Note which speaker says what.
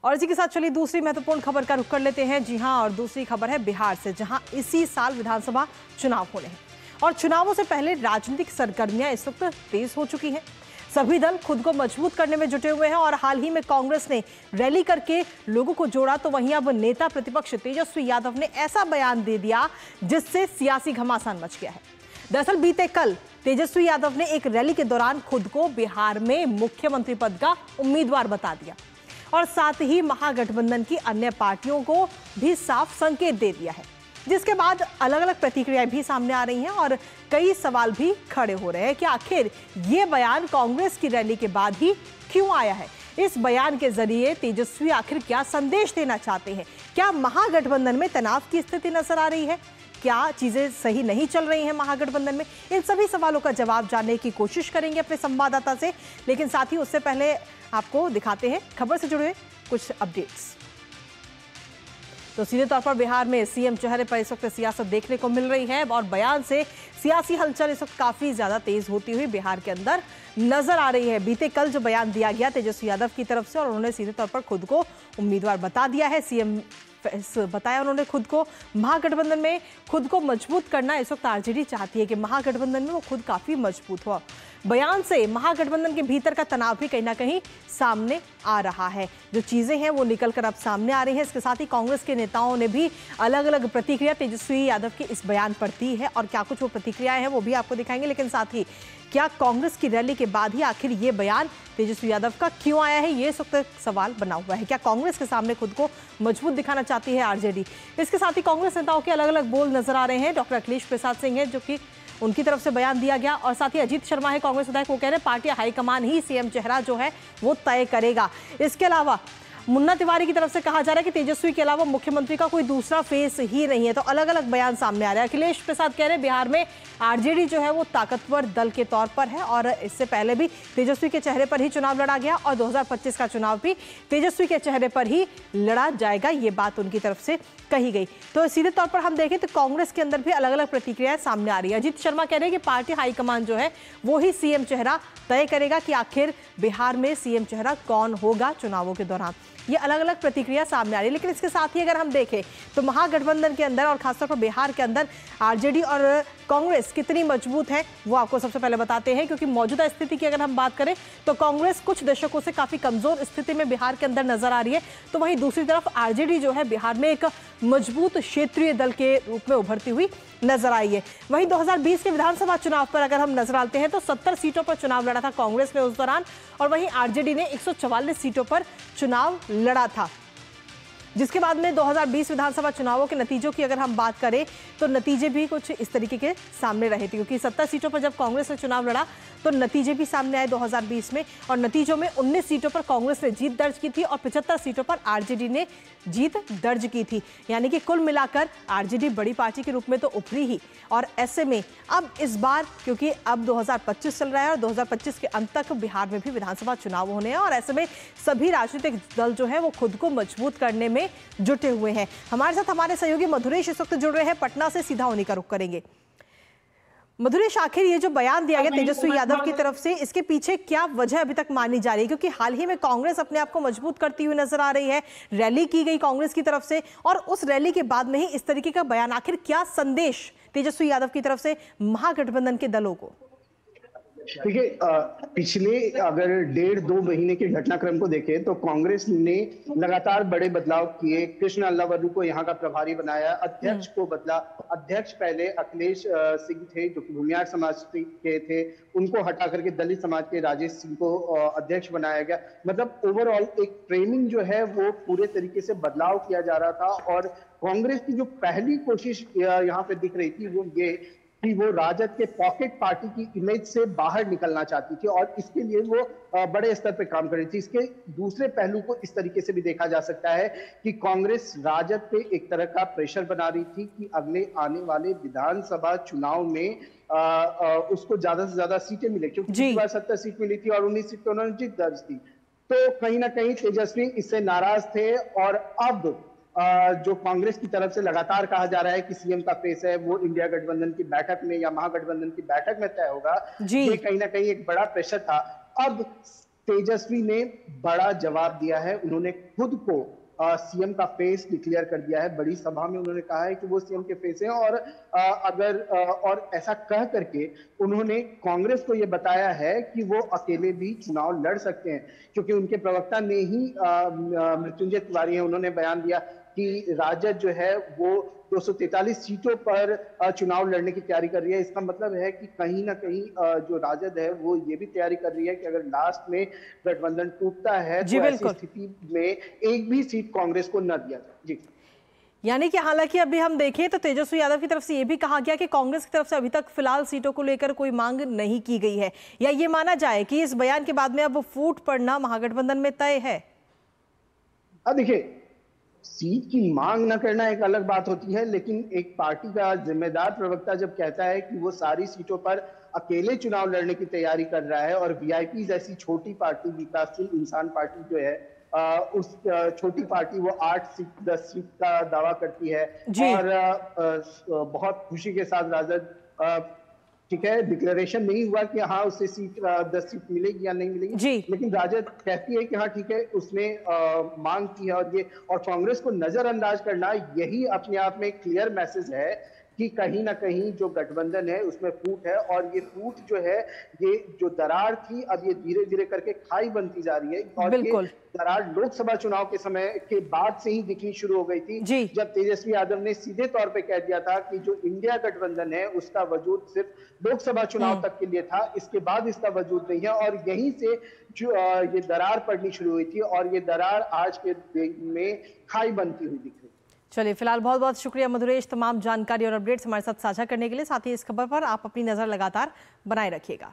Speaker 1: और इसी के साथ चलिए दूसरी महत्वपूर्ण खबर का रुख कर लेते हैं। जी हां, और दूसरी खबर है बिहार से, जहां इसी साल विधानसभा चुनाव होने हैं और चुनावों से पहले राजनीतिक सरगर्मियां इस वक्त तेज हो चुकी हैं। सभी दल खुद को मजबूत करने में जुटे हुए हैं और हाल ही में कांग्रेस ने रैली करके लोगों को जोड़ा, तो वहीं अब नेता प्रतिपक्ष तेजस्वी यादव ने ऐसा बयान दे दिया जिससे सियासी घमासान मच गया है। दरअसल बीते कल तेजस्वी यादव ने एक रैली के दौरान खुद को बिहार में मुख्यमंत्री पद का उम्मीदवार बता दिया और साथ ही महागठबंधन की अन्य पार्टियों को भी साफ संकेत दे दिया है, जिसके बाद अलग अलग प्रतिक्रियाएं भी सामने आ रही हैं और कई सवाल भी खड़े हो रहे हैं कि आखिर ये बयान कांग्रेस की रैली के बाद ही क्यों आया है। इस बयान के जरिए तेजस्वी आखिर क्या संदेश देना चाहते हैं? क्या महागठबंधन में तनाव की स्थिति नजर आ रही है? क्या चीजें सही नहीं चल रही हैं महागठबंधन में? इन सभी सवालों का जवाब जानने की कोशिश करेंगे अपने संवाददाता से, लेकिन साथ ही उससे पहले आपको दिखाते हैं खबर से जुड़े कुछ अपडेट्स। तो सीधे तौर पर बिहार में सीएम चेहरे पर इस वक्त सियासत देखने को मिल रही है और बयान से सियासी हलचल इस वक्त काफी ज्यादा तेज होती हुई बिहार के अंदर नजर आ रही है। बीते कल जो बयान दिया गया तेजस्वी यादव की तरफ से और उन्होंने सीधे तौर पर खुद को उम्मीदवार बता दिया है, सीएम बताया उन्होंने खुद को। महागठबंधन में खुद को मजबूत करना इस वक्त आरजेडी चाहती है कि महागठबंधन में वो खुद काफी मजबूत हो। बयान से महागठबंधन के भीतर का तनाव भी कहीं ना कहीं सामने आ रहा है। जो चीजें हैं वो निकलकर अब सामने आ रही हैं। इसके साथ ही कांग्रेस के नेताओं ने भी अलग अलग प्रतिक्रिया तेजस्वी यादव के इस बयान पर दी है और क्या कुछ वो प्रतिक्रियाएं हैं वो भी आपको दिखाएंगे। लेकिन साथ ही क्या कांग्रेस की रैली के बाद ही आखिर ये बयान तेजस्वी यादव का क्यों आया है, ये इस वक्त सवाल बना हुआ है। क्या कांग्रेस के सामने खुद को मजबूत दिखाना चाहती है आरजेडी? इसके साथ ही कांग्रेस नेताओं के अलग अलग बोल नजर आ रहे हैं। डॉक्टर अखिलेश प्रसाद सिंह है जो कि उनकी तरफ से बयान दिया गया और साथ ही अजीत शर्मा है कांग्रेस विधायक, वो कह रहे हैं पार्टी हाईकमान ही सीएम चेहरा जो है वो तय करेगा। इसके अलावा मुन्ना तिवारी की तरफ से कहा जा रहा है कि तेजस्वी के अलावा मुख्यमंत्री का कोई दूसरा फेस ही नहीं है। तो अलग अलग बयान सामने आ रहा है। अखिलेश प्रसाद कह रहे हैं बिहार में आरजेडी जो है वो ताकतवर दल के तौर पर है और इससे पहले भी तेजस्वी के चेहरे पर ही चुनाव लड़ा गया और 2025 का चुनाव भी तेजस्वी के चेहरे पर ही लड़ा जाएगा, ये बात उनकी तरफ से कही गई। तो सीधे तौर पर हम देखें तो कांग्रेस के अंदर भी अलग अलग प्रतिक्रियाएं सामने आ रही है। अजीत शर्मा कह रहे हैं कि पार्टी हाईकमान जो है वो ही सीएम चेहरा तय करेगा कि आखिर बिहार में सीएम चेहरा कौन होगा चुनावों के दौरान। ये अलग अलग प्रतिक्रिया सामने आ रही है। लेकिन इसके साथ ही अगर हम देखें तो महागठबंधन के अंदर और खासतौर पर बिहार के अंदर आरजेडी और कांग्रेस कितनी मजबूत है वो आपको सबसे पहले बताते हैं, क्योंकि मौजूदा स्थिति की अगर हम बात करें तो कांग्रेस कुछ दशकों से काफी कमजोर स्थिति में बिहार के अंदर नजर आ रही है, तो वहीं दूसरी तरफ आरजेडी जो है बिहार में एक मजबूत क्षेत्रीय दल के रूप में उभरती हुई नजर आई है। वहीं 2020 के विधानसभा चुनाव पर अगर हम नजर डालते हैं तो 70 सीटों पर चुनाव लड़ा था कांग्रेस ने उस दौरान और वहीं आरजेडी ने 144 सीटों पर चुनाव लड़ा था, जिसके बाद में 2020 विधानसभा चुनावों के नतीजों की अगर हम बात करें तो नतीजे भी कुछ इस तरीके के सामने रहे थे, क्योंकि 70 सीटों पर जब कांग्रेस ने चुनाव लड़ा तो नतीजे भी सामने आए 2020 में और नतीजों में 19 सीटों पर कांग्रेस ने जीत दर्ज की थी और 75 सीटों पर आरजेडी ने जीत दर्ज की थी। यानी कि कुल मिलाकर आरजेडी बड़ी पार्टी के रूप में तो उभरी ही। और ऐसे में अब इस बार क्योंकि अब 2025 चल रहा है और 2025 के अंत तक बिहार में भी विधानसभा चुनाव होने हैं और ऐसे में सभी राजनीतिक दल जो है वो खुद को मजबूत करने में जुटे हुए हैं। हमारे साथ हमारे सहयोगी मधुरेश इस वक्त जुड़ रहे हैं पटना से, सीधा उन्हीं का रुख करेंगे। मधुरेश, आखिर ये जो बयान दिया गया तेजस्वी यादव की तरफ से, इसके पीछे क्या वजह अभी तक मानी जा रही है? क्योंकि हाल ही में कांग्रेस अपने आप को मजबूत करती हुई नजर आ रही है, रैली की गई कांग्रेस की तरफ से और उस रैली के बाद में ही इस तरीके का बयान, आखिर क्या संदेश तेजस्वी यादव की तरफ से महागठबंधन के दलों को?
Speaker 2: देखिए, पिछले अगर 1.5-2 महीने के घटनाक्रम को देखें तो कांग्रेस ने लगातार बड़े बदलाव किए। कृष्ण अल्लावरू को यहाँ का प्रभारी बनाया, अध्यक्ष को बदला। अध्यक्ष पहले अखिलेश सिंह थे जो कि भूमियार समाज के थे, उनको हटा करके दलित समाज के राजेश सिंह को अध्यक्ष बनाया गया। मतलब ओवरऑल एक ट्रेनिंग जो है वो पूरे तरीके से बदलाव किया जा रहा था और कांग्रेस की जो पहली कोशिश यहाँ पे दिख रही थी वो ये कि वो राजद के पॉकेट पार्टी की इमेज से बाहर निकलना चाहती थी और इसके लिए वो बड़े स्तर पे काम कर रही थी। इसके दूसरे पहलू को इस तरीके से भी देखा जा सकता है कि कांग्रेस राजद पे एक तरह का प्रेशर बना रही थी कि अगले आने वाले विधानसभा चुनाव में उसको ज्यादा से ज्यादा सीटें मिले, क्योंकि पिछली बार 70 सीट मिली थी और 19 सीट पे उन्होंने जीत दर्ज थी। तो कहीं ना कहीं तेजस्वी इससे नाराज थे और अब जो कांग्रेस की तरफ से लगातार कहा जा रहा है कि सीएम का फेस है वो इंडिया गठबंधन की बैठक में या महागठबंधन की बैठक में तय होगा, ये कहीं ना कहीं एक बड़ा प्रेशर था। अब तेजस्वी ने बड़ा जवाब दिया है। उन्होंने खुद को सीएम का फेस डिक्लेयर कर दिया है। बड़ी सभा में उन्होंने कहा है कि वो सीएम के फेस हैं, और और ऐसा कह करके उन्होंने कांग्रेस को ये बताया है कि वो अकेले भी चुनाव लड़ सकते हैं, क्योंकि उनके प्रवक्ता ने ही मृत्युंजय तिवारी है, उन्होंने बयान दिया कि राजद जो है वो 243 सीटों पर चुनाव लड़ने की तैयारी कर रही है। इसका मतलब है कि कहीं ना कहीं जो राजद है वो ये भी तैयारी कर रही है कि अगर लास्ट में गठबंधन टूटता है तो ऐसी स्थिति में एक भी सीट कांग्रेस को न दिया जाए। जी,
Speaker 1: यानी कि हालांकि अभी हम देखें तो तेजस्वी यादव की तरफ से यह भी कहा गया कि कांग्रेस की तरफ से अभी तक फिलहाल सीटों को लेकर कोई मांग नहीं की गई है, या ये माना जाए कि इस बयान के बाद में अब फूट पड़ना महागठबंधन में तय है?
Speaker 2: देखिए, सीट की मांग न करना एक अलग बात होती है, लेकिन एक पार्टी का जिम्मेदार प्रवक्ता जब कहता है कि वो सारी सीटों पर अकेले चुनाव लड़ने की तैयारी कर रहा है, और वीआईपी जैसी छोटी पार्टी, विकासशील इंसान पार्टी जो है, उस छोटी पार्टी वो 8 सीट 10 सीट का दावा करती है, और बहुत खुशी के साथ राजद, ठीक है, डिक्लेरेशन नहीं हुआ कि हाँ उससे सीट 10 सीट मिलेगी या नहीं मिलेगी, लेकिन राजद कहती है कि हाँ ठीक है उसने मांग की है, और कांग्रेस को नजरअंदाज करना यही अपने आप में क्लियर मैसेज है कि कहीं ना कहीं जो गठबंधन है उसमें फूट है, और ये फूट जो है, ये जो दरार थी अब ये धीरे धीरे करके खाई बनती जा रही है, और ये दरार लोकसभा चुनाव के समय के बाद से ही दिखनी शुरू हो गई थी, जब तेजस्वी यादव ने सीधे तौर पे कह दिया था कि जो इंडिया गठबंधन है उसका वजूद सिर्फ लोकसभा चुनाव तक के लिए था, इसके बाद इसका वजूद नहीं है, और यहीं से जो ये दरार पड़नी शुरू हुई थी, और ये दरार आज के दिन में खाई बनती हुई दिख रही है।
Speaker 1: चलिए, फिलहाल बहुत बहुत शुक्रिया मधुरेश, तमाम जानकारी और अपडेट्स हमारे साथ साझा करने के लिए। साथ ही इस खबर पर आप अपनी नजर लगातार बनाए रखिएगा।